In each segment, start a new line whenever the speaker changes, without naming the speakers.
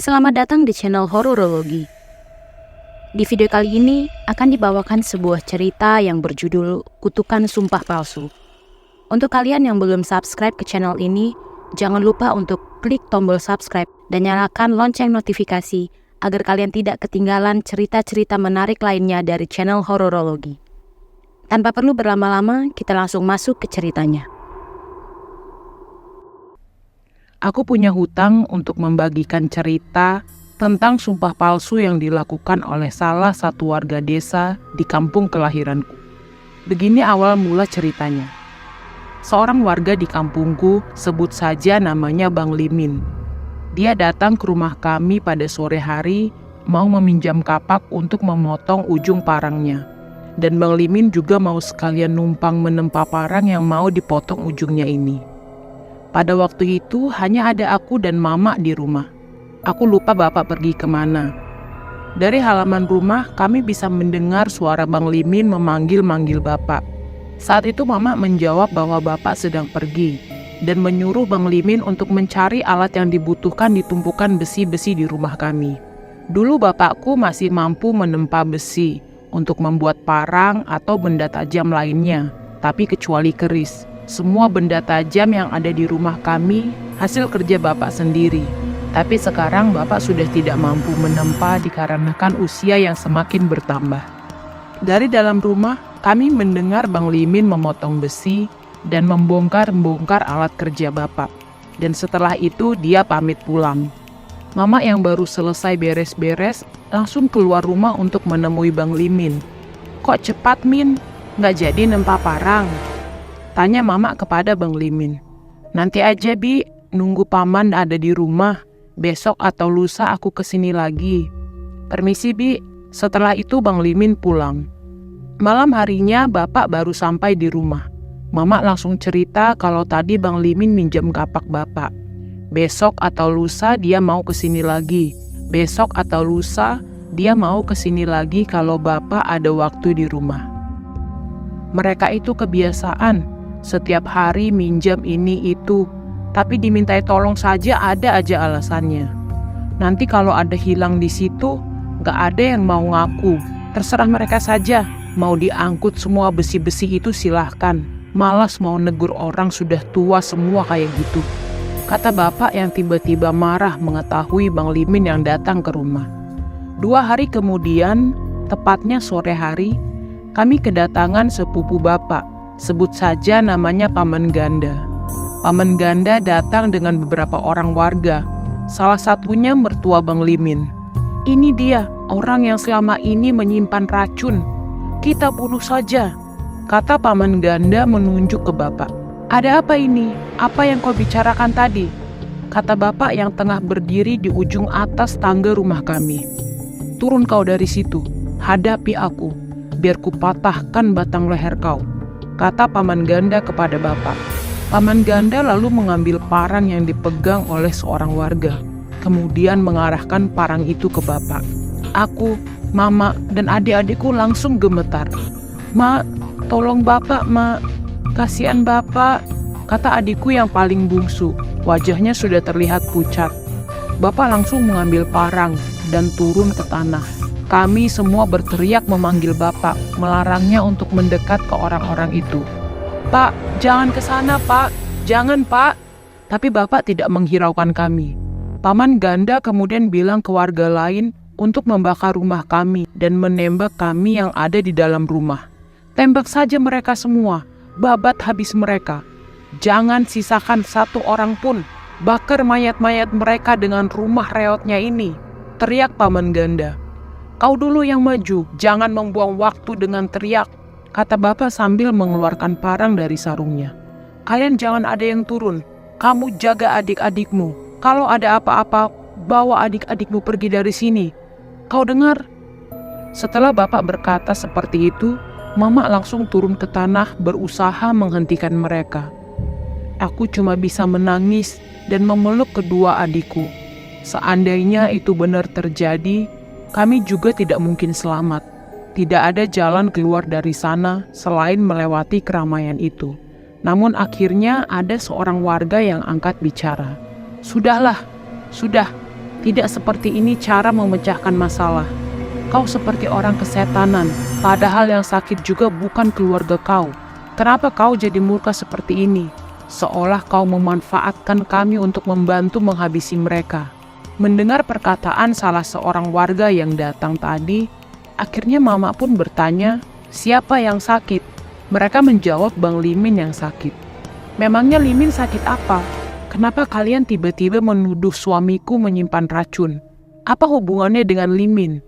Selamat datang di channel Hororologi. Di video kali ini akan dibawakan sebuah cerita yang berjudul Kutukan Sumpah Palsu. Untuk kalian yang belum subscribe ke channel ini, jangan lupa untuk klik tombol subscribe dan nyalakan lonceng notifikasi agar kalian tidak ketinggalan cerita-cerita menarik lainnya dari channel Hororologi. Tanpa perlu berlama-lama, kita langsung masuk ke ceritanya.
Aku punya hutang untuk membagikan cerita tentang sumpah palsu yang dilakukan oleh salah satu warga desa di kampung kelahiranku. Begini awal mula ceritanya. Seorang warga di kampungku, sebut saja namanya Bang Limin. Dia datang ke rumah kami pada sore hari, mau meminjam kapak untuk memotong ujung parangnya. Dan Bang Limin juga mau sekalian numpang menempa parang yang mau dipotong ujungnya ini. Pada waktu itu hanya ada aku dan Mama di rumah. Aku lupa bapak pergi kemana. Dari halaman rumah kami bisa mendengar suara Bang Limin memanggil-manggil bapak. Saat itu Mama menjawab bahwa bapak sedang pergi dan menyuruh Bang Limin untuk mencari alat yang dibutuhkan di tumpukan besi-besi di rumah kami. Dulu bapakku masih mampu menempa besi untuk membuat parang atau benda tajam lainnya, tapi kecuali keris. Semua benda tajam yang ada di rumah kami hasil kerja bapak sendiri. Tapi sekarang bapak sudah tidak mampu menempa dikarenakan usia yang semakin bertambah. Dari dalam rumah, kami mendengar Bang Limin memotong besi dan membongkar-bongkar alat kerja bapak. Dan setelah itu dia pamit pulang. Mama yang baru selesai beres-beres langsung keluar rumah untuk menemui Bang Limin. "Kok cepat, Min? Nggak jadi nempa parang?" Tanya Mama kepada Bang Limin. "Nanti aja, Bi, nunggu paman ada di rumah. Besok atau lusa aku kesini lagi." "Permisi, Bi." Setelah itu Bang Limin pulang. Malam harinya bapak baru sampai di rumah. Mama langsung cerita kalau tadi Bang Limin minjam kapak bapak. Besok atau lusa dia mau kesini lagi. Besok atau lusa dia mau kesini lagi kalau bapak ada waktu di rumah. Mereka itu kebiasaan. Setiap hari minjam ini itu, tapi dimintai tolong saja ada aja alasannya. Nanti kalau ada hilang di situ, gak ada yang mau ngaku. Terserah mereka saja, mau diangkut semua besi-besi itu silahkan. Malas mau negur orang sudah tua semua kayak gitu. Kata bapak yang tiba-tiba marah mengetahui Bang Limin yang datang ke rumah. 2 hari kemudian, tepatnya sore hari, kami kedatangan sepupu bapak. Sebut saja namanya Paman Ganda. Paman Ganda datang dengan beberapa orang warga. Salah satunya mertua Bang Limin. "Ini dia, orang yang selama ini menyimpan racun. Kita bunuh saja," kata Paman Ganda menunjuk ke bapak. "Ada apa ini? Apa yang kau bicarakan tadi?" kata bapak yang tengah berdiri di ujung atas tangga rumah kami. "Turun kau dari situ, hadapi aku, biar kupatahkan batang leher kau," kata Paman Ganda kepada bapak. Paman Ganda lalu mengambil parang yang dipegang oleh seorang warga, kemudian mengarahkan parang itu ke bapak. Aku, Mama, dan adik-adikku langsung gemetar. "Ma, tolong bapak, Ma. Kasihan bapak," kata adikku yang paling bungsu. Wajahnya sudah terlihat pucat. Bapak langsung mengambil parang dan turun ke tanah. Kami semua berteriak memanggil bapak, melarangnya untuk mendekat ke orang-orang itu. "Pak, jangan ke sana, Pak. Jangan, Pak." Tapi bapak tidak menghiraukan kami. Paman Ganda kemudian bilang ke warga lain untuk membakar rumah kami dan menembak kami yang ada di dalam rumah. "Tembak saja mereka semua, babat habis mereka. Jangan sisakan satu orang pun. Bakar mayat-mayat mereka dengan rumah reotnya ini," teriak Paman Ganda. "Kau dulu yang maju, jangan membuang waktu dengan teriak," kata bapak sambil mengeluarkan parang dari sarungnya. "Kalian jangan ada yang turun. Kamu jaga adik-adikmu. Kalau ada apa-apa, bawa adik-adikmu pergi dari sini. Kau dengar?" Setelah bapak berkata seperti itu, Mama langsung turun ke tanah berusaha menghentikan mereka. Aku cuma bisa menangis dan memeluk kedua adikku. Seandainya itu benar terjadi, kami juga tidak mungkin selamat. Tidak ada jalan keluar dari sana selain melewati keramaian itu. Namun akhirnya ada seorang warga yang angkat bicara. "Sudahlah, sudah. Tidak seperti ini cara memecahkan masalah. Kau seperti orang kesetanan, padahal yang sakit juga bukan keluarga kau. Kenapa kau jadi murka seperti ini? Seolah kau memanfaatkan kami untuk membantu menghabisi mereka." Mendengar perkataan salah seorang warga yang datang tadi, akhirnya Mama pun bertanya, "Siapa yang sakit?" Mereka menjawab Bang Limin yang sakit. "Memangnya Limin sakit apa? Kenapa kalian tiba-tiba menuduh suamiku menyimpan racun? Apa hubungannya dengan Limin?"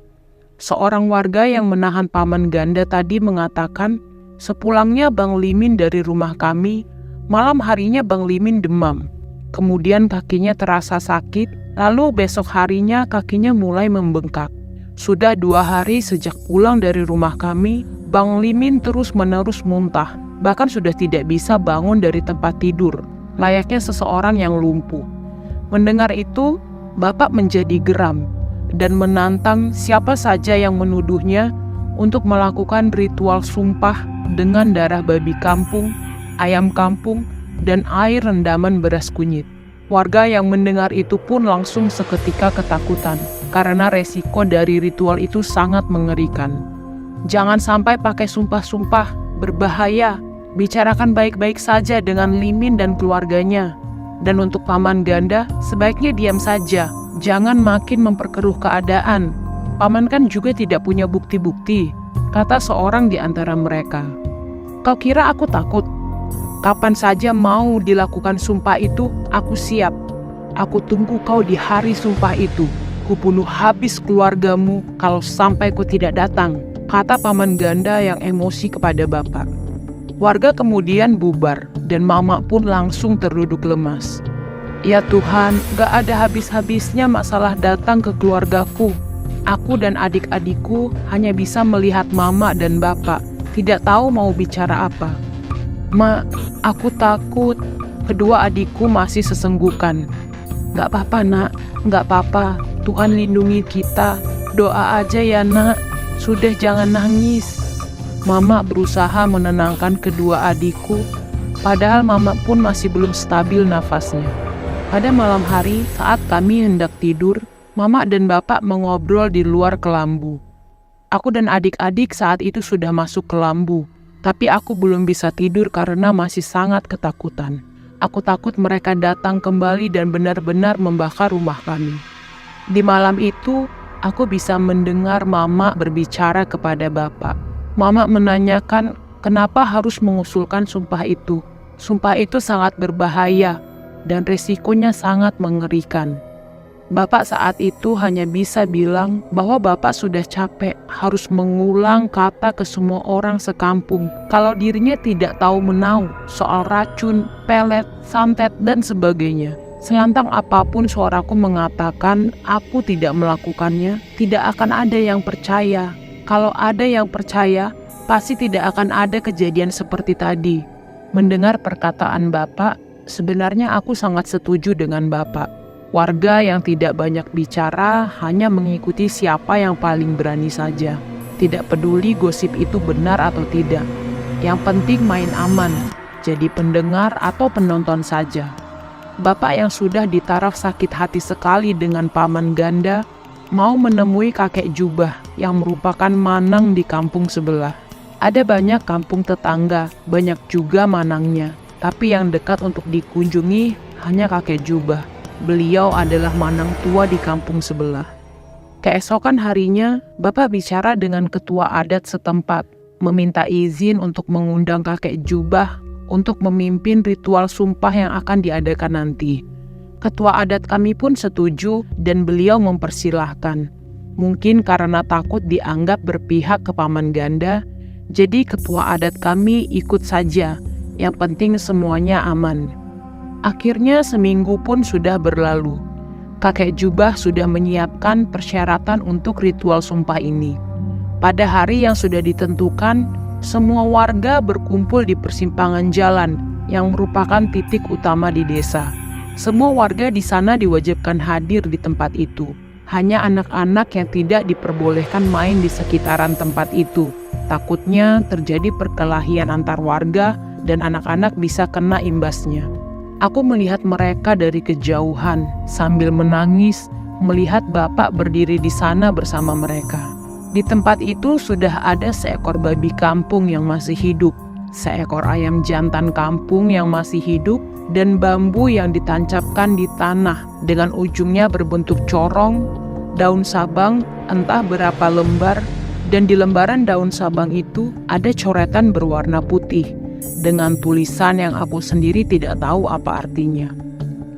Seorang warga yang menahan paman ganda tadi mengatakan, "Sepulangnya Bang Limin dari rumah kami, malam harinya Bang Limin demam. Kemudian kakinya terasa sakit, lalu besok harinya kakinya mulai membengkak. Sudah 2 hari sejak pulang dari rumah kami, Bang Limin terus-menerus muntah, bahkan sudah tidak bisa bangun dari tempat tidur, layaknya seseorang yang lumpuh." Mendengar itu, Bapak menjadi geram dan menantang siapa saja yang menuduhnya untuk melakukan ritual sumpah dengan darah babi kampung, ayam kampung, dan air rendaman beras kunyit. Warga yang mendengar itu pun langsung seketika ketakutan, karena resiko dari ritual itu sangat mengerikan. "Jangan sampai pakai sumpah-sumpah, berbahaya. Bicarakan baik-baik saja dengan Limin dan keluarganya. Dan untuk paman ganda, sebaiknya diam saja. Jangan makin memperkeruh keadaan. Paman kan juga tidak punya bukti-bukti," kata seorang di antara mereka. "Kau kira aku takut? Kapan saja mau dilakukan sumpah itu, aku siap. Aku tunggu kau di hari sumpah itu. Kubunuh habis keluargamu kalau sampai kau tidak datang," kata paman ganda yang emosi kepada bapak. Warga kemudian bubar dan Mama pun langsung terduduk lemas. "Ya Tuhan, gak ada habis-habisnya masalah datang ke keluargaku. Aku dan adik-adikku hanya bisa melihat Mama dan Bapak, tidak tahu mau bicara apa. Ma, aku takut." Kedua adikku masih sesenggukan. "Gak apa-apa nak, gak apa-apa. Tuhan lindungi kita. Doa aja ya nak. Sudah jangan nangis." Mama berusaha menenangkan kedua adikku, padahal Mama pun masih belum stabil nafasnya. Pada malam hari saat kami hendak tidur, Mama dan Bapak mengobrol di luar kelambu. Aku dan adik-adik saat itu sudah masuk kelambu, tapi aku belum bisa tidur karena masih sangat ketakutan. Aku takut mereka datang kembali dan benar-benar membakar rumah kami. Di malam itu, aku bisa mendengar Mama berbicara kepada Bapak. Mama menanyakan kenapa harus mengusulkan sumpah itu. Sumpah itu sangat berbahaya dan resikonya sangat mengerikan. Bapak saat itu hanya bisa bilang bahwa Bapak sudah capek harus mengulang kata ke semua orang sekampung kalau dirinya tidak tahu menau soal racun, pelet, santet, dan sebagainya. Selantang apapun suaraku mengatakan aku tidak melakukannya, tidak akan ada yang percaya. Kalau ada yang percaya, pasti tidak akan ada kejadian seperti tadi. Mendengar perkataan Bapak, sebenarnya aku sangat setuju dengan Bapak. Warga yang tidak banyak bicara hanya mengikuti siapa yang paling berani saja. Tidak peduli gosip itu benar atau tidak. Yang penting main aman, jadi pendengar atau penonton saja. Bapak yang sudah di taraf sakit hati sekali dengan paman ganda, mau menemui kakek jubah yang merupakan manang di kampung sebelah. Ada banyak kampung tetangga, banyak juga manangnya. Tapi yang dekat untuk dikunjungi hanya kakek jubah. Beliau adalah manang tua di kampung sebelah. Keesokan harinya, Bapak bicara dengan ketua adat setempat, meminta izin untuk mengundang kakek jubah untuk memimpin ritual sumpah yang akan diadakan nanti. Ketua adat kami pun setuju dan beliau mempersilahkan. Mungkin karena takut dianggap berpihak ke paman ganda, jadi ketua adat kami ikut saja. Yang penting semuanya aman. Akhirnya seminggu pun sudah berlalu. Kakek jubah sudah menyiapkan persyaratan untuk ritual sumpah ini. Pada hari yang sudah ditentukan, semua warga berkumpul di persimpangan jalan yang merupakan titik utama di desa. Semua warga di sana diwajibkan hadir di tempat itu. Hanya anak-anak yang tidak diperbolehkan main di sekitaran tempat itu. Takutnya terjadi perkelahian antar warga dan anak-anak bisa kena imbasnya. Aku melihat mereka dari kejauhan sambil menangis melihat bapak berdiri di sana bersama mereka. Di tempat itu sudah ada seekor babi kampung yang masih hidup, seekor ayam jantan kampung yang masih hidup, dan bambu yang ditancapkan di tanah dengan ujungnya berbentuk corong, daun sabang entah berapa lembar, dan di lembaran daun sabang itu ada coretan berwarna putih dengan tulisan yang aku sendiri tidak tahu apa artinya.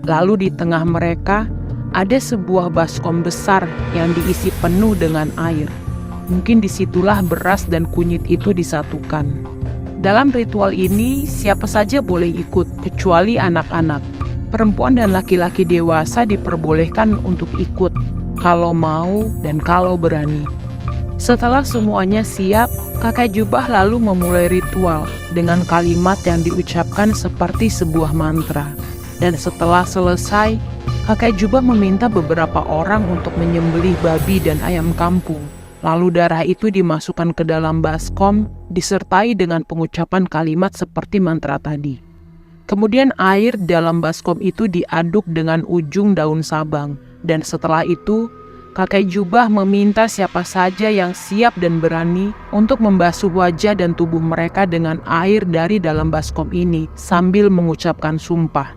Lalu di tengah mereka ada sebuah baskom besar yang diisi penuh dengan air. Mungkin disitulah beras dan kunyit itu disatukan. Dalam ritual ini, siapa saja boleh ikut, kecuali anak-anak. Perempuan dan laki-laki dewasa diperbolehkan untuk ikut, kalau mau dan kalau berani. Setelah semuanya siap, kakek jubah lalu memulai ritual dengan kalimat yang diucapkan seperti sebuah mantra. Dan setelah selesai, kakek jubah meminta beberapa orang untuk menyembelih babi dan ayam kampung. Lalu darah itu dimasukkan ke dalam baskom, disertai dengan pengucapan kalimat seperti mantra tadi. Kemudian air dalam baskom itu diaduk dengan ujung daun sabang. Dan setelah itu, kakek jubah meminta siapa saja yang siap dan berani untuk membasuh wajah dan tubuh mereka dengan air dari dalam baskom ini sambil mengucapkan sumpah.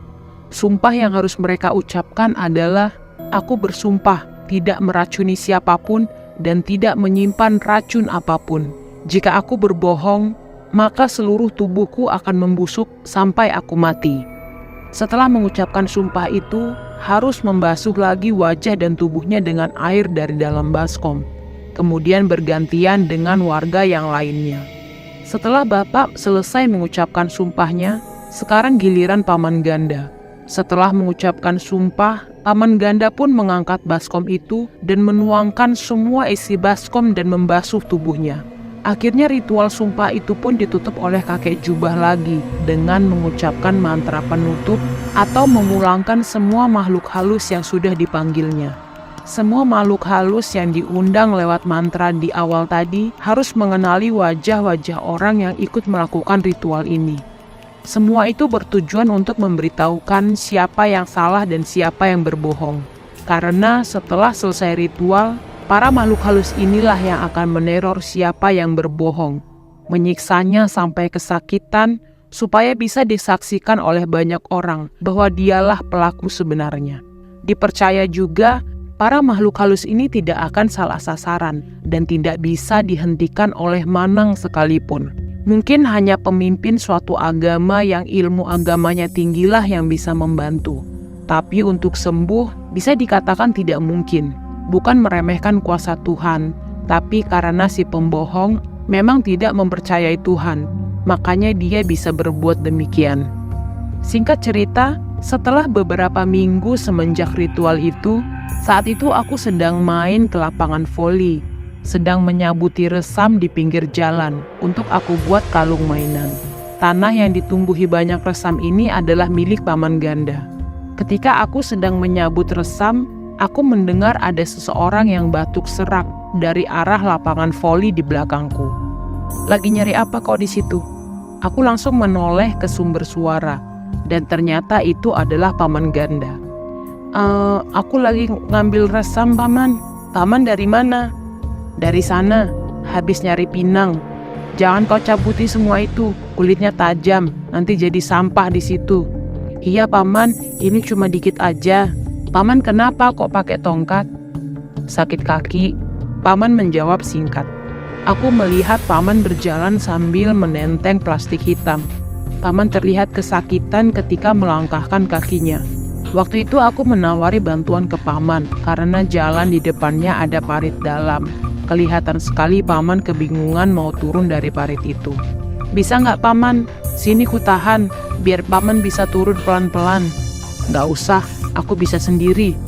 Sumpah yang harus mereka ucapkan adalah, "Aku bersumpah tidak meracuni siapapun dan tidak menyimpan racun apapun. Jika aku berbohong, maka seluruh tubuhku akan membusuk sampai aku mati." Setelah mengucapkan sumpah itu, harus membasuh lagi wajah dan tubuhnya dengan air dari dalam baskom. Kemudian bergantian dengan warga yang lainnya. Setelah bapak selesai mengucapkan sumpahnya, sekarang giliran paman ganda. Setelah mengucapkan sumpah, paman ganda pun mengangkat baskom itu dan menuangkan semua isi baskom dan membasuh tubuhnya. Akhirnya ritual sumpah itu pun ditutup oleh kakek jubah lagi dengan mengucapkan mantra penutup atau memulangkan semua makhluk halus yang sudah dipanggilnya. Semua makhluk halus yang diundang lewat mantra di awal tadi harus mengenali wajah-wajah orang yang ikut melakukan ritual ini. Semua itu bertujuan untuk memberitahukan siapa yang salah dan siapa yang berbohong. Karena setelah selesai ritual, para makhluk halus inilah yang akan meneror siapa yang berbohong, menyiksanya sampai kesakitan supaya bisa disaksikan oleh banyak orang bahwa dialah pelaku sebenarnya. Dipercaya juga, para makhluk halus ini tidak akan salah sasaran dan tidak bisa dihentikan oleh manang sekalipun. Mungkin hanya pemimpin suatu agama yang ilmu agamanya tinggilah yang bisa membantu. Tapi untuk sembuh bisa dikatakan tidak mungkin. Bukan meremehkan kuasa Tuhan, tapi karena si pembohong memang tidak mempercayai Tuhan, makanya dia bisa berbuat demikian. Singkat cerita, setelah beberapa minggu semenjak ritual itu, saat itu aku sedang main ke lapangan voli, sedang menyabuti resam di pinggir jalan untuk aku buat kalung mainan. Tanah yang ditumbuhi banyak resam ini adalah milik paman ganda. Ketika aku sedang menyabut resam, aku mendengar ada seseorang yang batuk serak dari arah lapangan voli di belakangku. "Lagi nyari apa kok di situ?" Aku langsung menoleh ke sumber suara, dan ternyata itu adalah paman ganda. Aku lagi ngambil resam, paman." "Paman dari mana?" "Dari sana, habis nyari pinang. Jangan kau cabuti semua itu, kulitnya tajam, nanti jadi sampah di situ." "Iya paman, ini cuma dikit aja." "Paman kenapa kok pakai tongkat?" "Sakit kaki," paman menjawab singkat. Aku melihat paman berjalan sambil menenteng plastik hitam. Paman terlihat kesakitan ketika melangkahkan kakinya. Waktu itu aku menawari bantuan ke paman karena jalan di depannya ada parit dalam. Kelihatan sekali paman kebingungan mau turun dari parit itu. "Bisa nggak paman? Sini ku tahan, biar paman bisa turun pelan-pelan." "Nggak usah, aku bisa sendiri."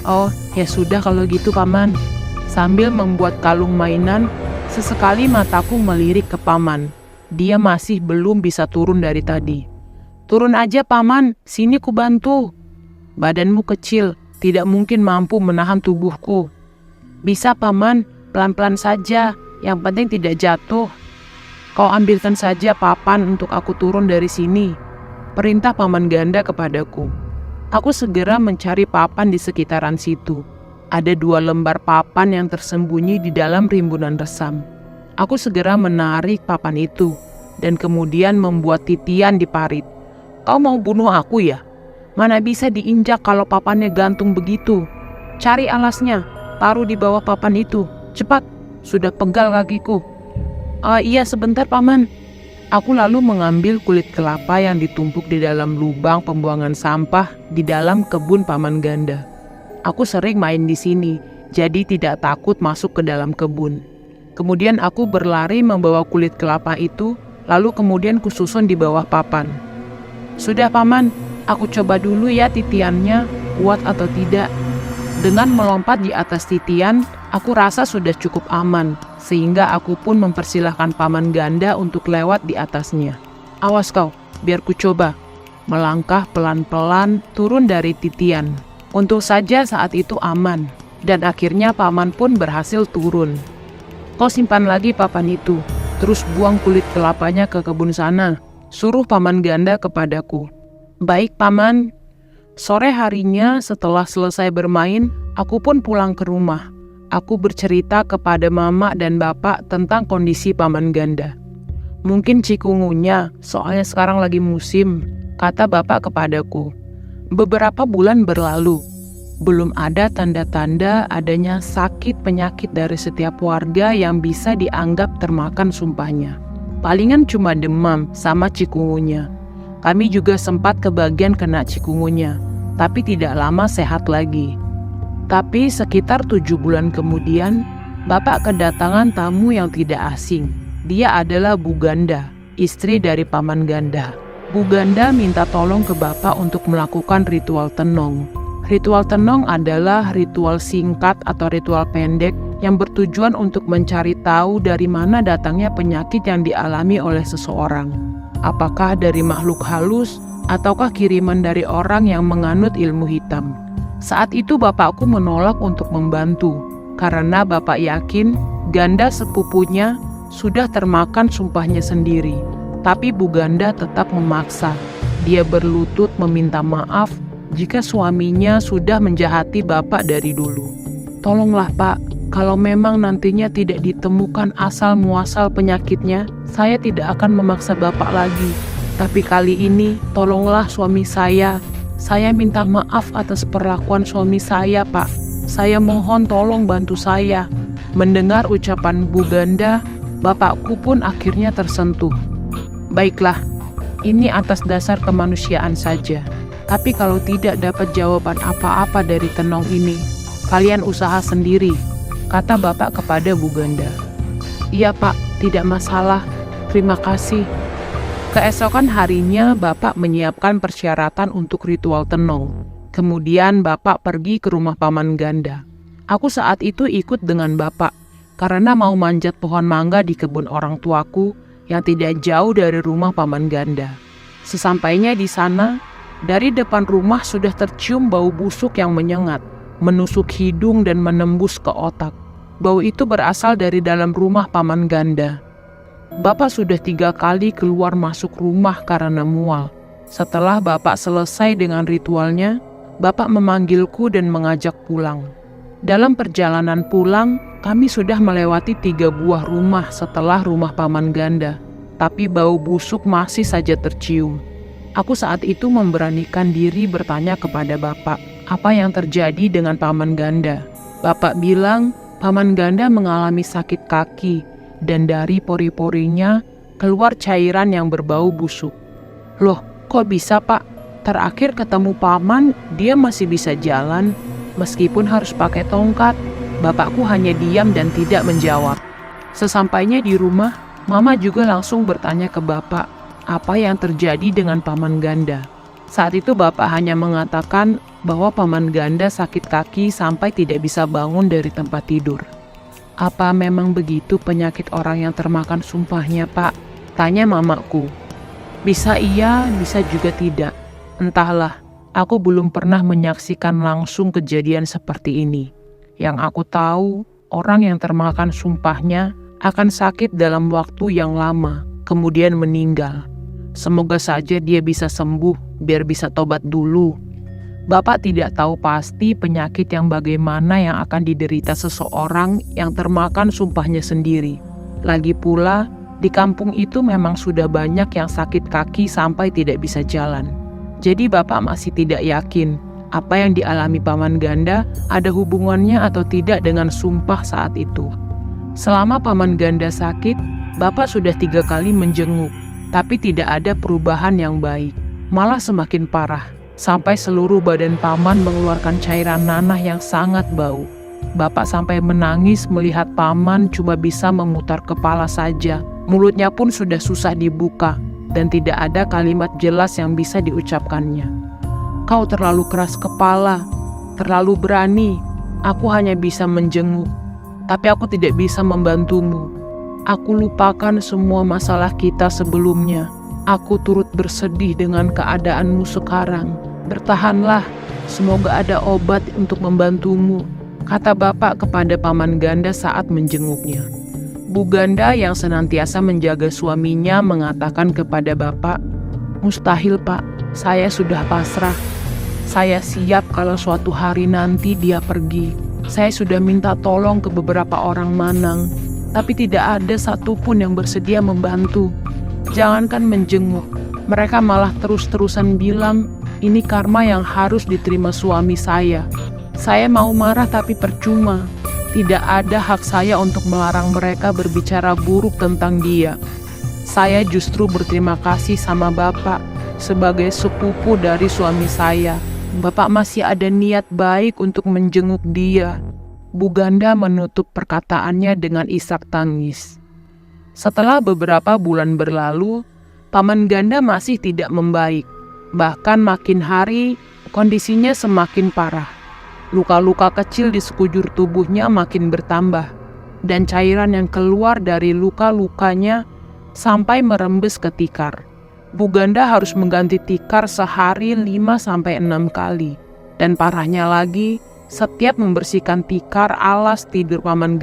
"Oh, ya sudah kalau gitu paman." Sambil membuat kalung mainan, sesekali mataku melirik ke paman. Dia masih belum bisa turun dari tadi. "Turun aja paman, sini ku bantu." "Badanmu kecil, tidak mungkin mampu menahan tubuhku." "Bisa paman, pelan-pelan saja, yang penting tidak jatuh." "Kau ambilkan saja papan untuk aku turun dari sini," perintah paman ganda kepadaku. Aku segera mencari papan di sekitaran situ. Ada 2 lembar papan yang tersembunyi di dalam rimbunan resam. Aku segera menarik papan itu dan kemudian membuat titian di parit. Kau mau bunuh aku ya? Mana bisa diinjak kalau papannya gantung begitu? Cari alasnya, taruh di bawah papan itu. Cepat, sudah pegal kakiku. Iya sebentar paman. Aku lalu mengambil kulit kelapa yang ditumpuk di dalam lubang pembuangan sampah di dalam kebun paman Ganda. Aku sering main di sini, jadi tidak takut masuk ke dalam kebun. Kemudian aku berlari membawa kulit kelapa itu, lalu kemudian kususun di bawah papan. Sudah paman, aku coba dulu ya titiannya, kuat atau tidak. Dengan melompat di atas titian, aku rasa sudah cukup aman, sehingga aku pun mempersilahkan paman Ganda untuk lewat di atasnya. Awas kau, biar ku coba. Melangkah pelan-pelan turun dari titian. Untung saja saat itu aman, dan akhirnya paman pun berhasil turun. Kau simpan lagi papan itu, terus buang kulit kelapanya ke kebun sana. Suruh paman Ganda kepadaku. Baik paman. Sore harinya setelah selesai bermain, aku pun pulang ke rumah. Aku bercerita kepada mama dan bapak tentang kondisi paman Ganda. Mungkin cikungunya, soalnya sekarang lagi musim, kata bapak kepadaku. Beberapa bulan berlalu, belum ada tanda-tanda adanya sakit penyakit dari setiap warga yang bisa dianggap termakan sumpahnya. Palingan cuma demam sama cikungunya. Kami juga sempat kebagian kena cikungunya, tapi tidak lama sehat lagi. Tapi sekitar 7 bulan kemudian, bapak kedatangan tamu yang tidak asing. Dia adalah Bu Ganda, istri dari paman Ganda. Bu Ganda minta tolong ke bapak untuk melakukan ritual tenong. Ritual tenong adalah ritual singkat atau ritual pendek yang bertujuan untuk mencari tahu dari mana datangnya penyakit yang dialami oleh seseorang. Apakah dari makhluk halus ataukah kiriman dari orang yang menganut ilmu hitam. Saat itu bapakku menolak untuk membantu karena bapak yakin Ganda sepupunya sudah termakan sumpahnya sendiri. Tapi Bu Ganda tetap memaksa. Dia berlutut meminta maaf jika suaminya sudah menjahati bapak dari dulu. Tolonglah pak, kalau memang nantinya tidak ditemukan asal-muasal penyakitnya, saya tidak akan memaksa bapak lagi. Tapi kali ini, tolonglah suami saya. Saya minta maaf atas perlakuan suami saya, Pak. Saya mohon tolong bantu saya. Mendengar ucapan Bu Ganda, bapakku pun akhirnya tersentuh. Baiklah, ini atas dasar kemanusiaan saja. Tapi kalau tidak dapat jawaban apa-apa dari tenong ini, kalian usaha sendiri, kata bapak kepada Bu Ganda. Iya pak, tidak masalah. Terima kasih. Keesokan harinya bapak menyiapkan persyaratan untuk ritual tenong. Kemudian bapak pergi ke rumah paman Ganda. Aku saat itu ikut dengan bapak karena mau manjat pohon mangga di kebun orang tuaku yang tidak jauh dari rumah paman Ganda. Sesampainya di sana, dari depan rumah sudah tercium bau busuk yang menyengat, menusuk hidung dan menembus ke otak. Bau itu berasal dari dalam rumah paman Ganda. Bapak sudah 3 kali keluar masuk rumah karena mual. Setelah bapak selesai dengan ritualnya, bapak memanggilku dan mengajak pulang. Dalam perjalanan pulang, kami sudah melewati 3 buah rumah setelah rumah paman Ganda. Tapi bau busuk masih saja tercium. Aku saat itu memberanikan diri bertanya kepada bapak, apa yang terjadi dengan paman Ganda. Bapak bilang, paman Ganda mengalami sakit kaki, dan dari pori-porinya keluar cairan yang berbau busuk. Loh, kok bisa pak? Terakhir ketemu paman, dia masih bisa jalan, meskipun harus pakai tongkat. Bapakku hanya diam dan tidak menjawab. Sesampainya di rumah, mama juga langsung bertanya ke bapak, apa yang terjadi dengan paman Ganda. Saat itu bapak hanya mengatakan bahwa paman Ganda sakit kaki sampai tidak bisa bangun dari tempat tidur. Apa memang begitu penyakit orang yang termakan sumpahnya, Pak? Tanya mamaku. Bisa iya, bisa juga tidak. Entahlah, aku belum pernah menyaksikan langsung kejadian seperti ini. Yang aku tahu, orang yang termakan sumpahnya akan sakit dalam waktu yang lama, kemudian meninggal. Semoga saja dia bisa sembuh, biar bisa tobat dulu. Bapak tidak tahu pasti penyakit yang bagaimana yang akan diderita seseorang yang termakan sumpahnya sendiri. Lagi pula, di kampung itu memang sudah banyak yang sakit kaki sampai tidak bisa jalan. Jadi Bapak masih tidak yakin apa yang dialami Paman Ganda ada hubungannya atau tidak dengan sumpah saat itu. Selama Paman Ganda sakit, Bapak sudah 3 kali menjenguk, tapi tidak ada perubahan yang baik. Malah semakin parah, sampai seluruh badan Paman mengeluarkan cairan nanah yang sangat bau. Bapak sampai menangis melihat Paman cuma bisa memutar kepala saja. Mulutnya pun sudah susah dibuka, dan tidak ada kalimat jelas yang bisa diucapkannya. Kau terlalu keras kepala, terlalu berani. Aku hanya bisa menjenguk, tapi aku tidak bisa membantumu. Aku lupakan semua masalah kita sebelumnya. Aku turut bersedih dengan keadaanmu sekarang. Bertahanlah, semoga ada obat untuk membantumu, kata Bapak kepada Paman Ganda saat menjenguknya. Bu Ganda yang senantiasa menjaga suaminya mengatakan kepada Bapak, "Mustahil Pak, saya sudah pasrah. Saya siap kalau suatu hari nanti dia pergi. Saya sudah minta tolong ke beberapa orang Manang, tapi tidak ada satupun yang bersedia membantu. Jangankan menjenguk, mereka malah terus-terusan bilang, ini karma yang harus diterima suami saya. Saya mau marah tapi percuma. Tidak ada hak saya untuk melarang mereka berbicara buruk tentang dia. Saya justru berterima kasih sama Bapak sebagai sepupu dari suami saya. Bapak masih ada niat baik untuk menjenguk dia." Bu Ganda menutup perkataannya dengan isak tangis. Setelah beberapa bulan berlalu, Paman Ganda masih tidak membaik. Bahkan makin hari, kondisinya semakin parah. Luka-luka kecil di sekujur tubuhnya makin bertambah, dan cairan yang keluar dari luka-lukanya sampai merembes ke tikar. Bu Ganda harus mengganti tikar sehari 5-6 kali. Dan parahnya lagi, setiap membersihkan tikar alas tidur Paman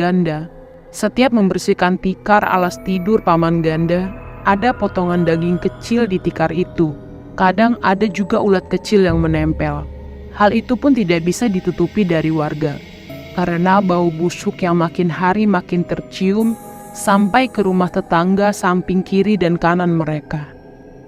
Ganda, ada potongan daging kecil di tikar itu. Kadang ada juga ulat kecil yang menempel. Hal itu pun tidak bisa ditutupi dari warga, karena bau busuk yang makin hari makin tercium sampai ke rumah tetangga samping kiri dan kanan mereka.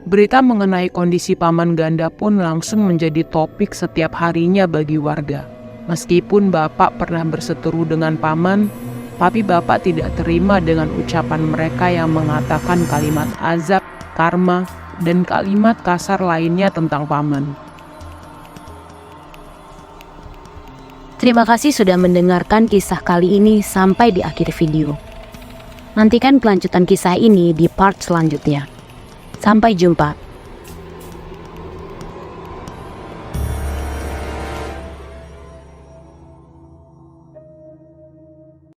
Berita mengenai kondisi Paman Ganda pun langsung menjadi topik setiap harinya bagi warga. Meskipun Bapak pernah berseteru dengan Paman, tapi Bapak tidak terima dengan ucapan mereka yang mengatakan kalimat azab, karma, dan kalimat kasar lainnya tentang Paman.
Terima kasih sudah mendengarkan kisah kali ini sampai di akhir video. Nantikan kelanjutan kisah ini di part selanjutnya. Sampai jumpa.